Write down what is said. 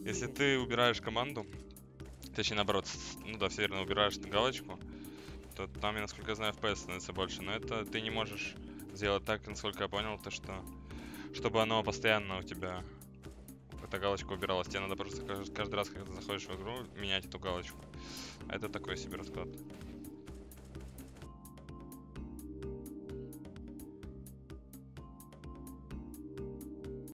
Если ты убираешь команду, точнее наоборот, ну да, все верно, убираешь галочку, то там, я, насколько я знаю, FPS становится больше. Но это ты не можешь сделать так, насколько я понял, то что, чтобы оно постоянно у тебя, эта галочка убиралась. Тебе надо просто каждый раз, когда ты заходишь в игру, менять эту галочку. А это такой себе расклад.